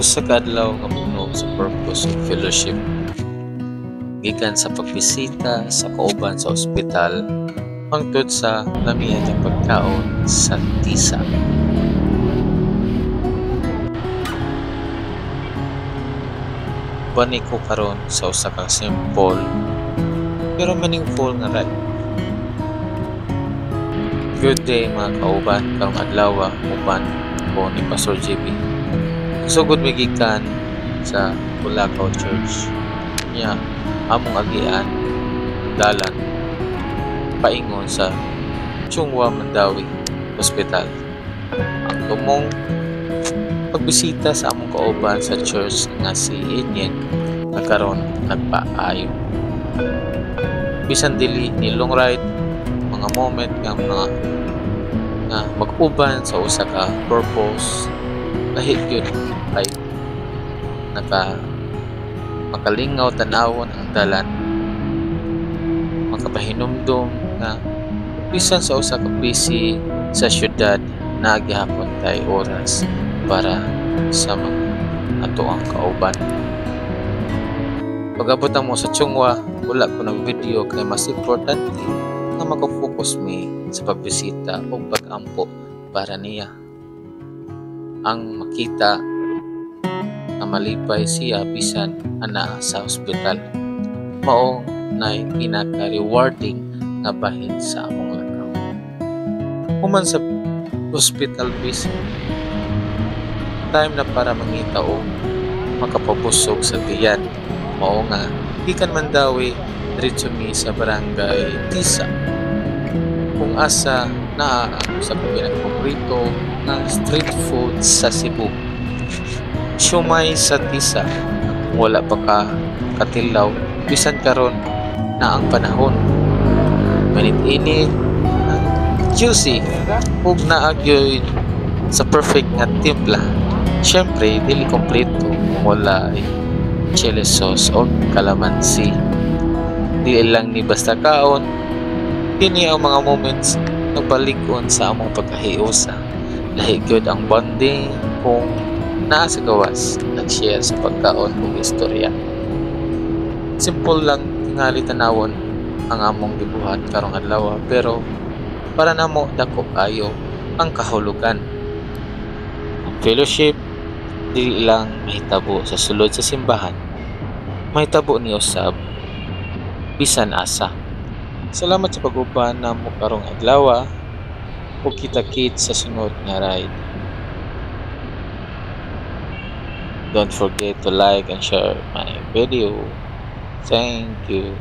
Usa ka adlaw nga puno sa purpose of fellowship. Gikan sa pagbisita sa kauban sa ospital hangtod sa lamihan ng pagkaon sa tisa. Bani ko karon sa usa ka simple pero meaningful nga ride. Good day mga kauban, karong adlaw uban ko ni Pastor JB. Sugod mi gikan sa Bulacau Church. Nya among agian dalan paingon sa Chungwa Mandawi Hospital. Ang tumong pagbisita sa among kauban sa church nga si Enyen nagkaron nagpaayo. Bisan dili ni long ride, mga moment nga mag-uban sa usa ka purpose lahi gyud ay makalingaw tanawon ang dalan, makapahinumdom na bisan sa usa ka busy sa syudad na gihapon tay oras para sa mga ato ang kauban. Pag-abot mo sa Chungwa, wala ko ng video kay mas importante na makafocus mi sa pagbisita o pag-ampo para niya. Ang makita na malipay siya bisan ana sa ospital mao na pinaka-rewarding nga bahin sa among lakaw. Human sa hospital visit, time na para mangita o makapabusog sa tiyan. Mao nga gikan Mandawi diretso mi sa barangay Tisa kung asa naa sa pinakapaborito ng street food sa Cebu. Siomai sa Tisa. Wala pa ka katilaw bisan karon na ang panahon. Mainit-init, juicy, ug naagyoy sa perfect nga timpla. Syempre, dili kompleto wala chili sauce o calamansi. Dili lang ni basta kaon. Kini ang mga moments nagbalig-on sa among pagkahiusa. Lahi gyud ang bonding kung naa sa gawas nag-share sa pagkaon ug istorya. Simple lang tingali tanawon ang among gibuhat karong adlaw pero para namo dako kayo ang kahulugan. Ang fellowship dili lang mahitabo sa sulod sa simbahan, mahitabo ni usab bisan asa. Salamat sa pag-uban namo karong adlaw ug kita-kit sa sunod nga ride. Don't forget to like and share my video. Thank you.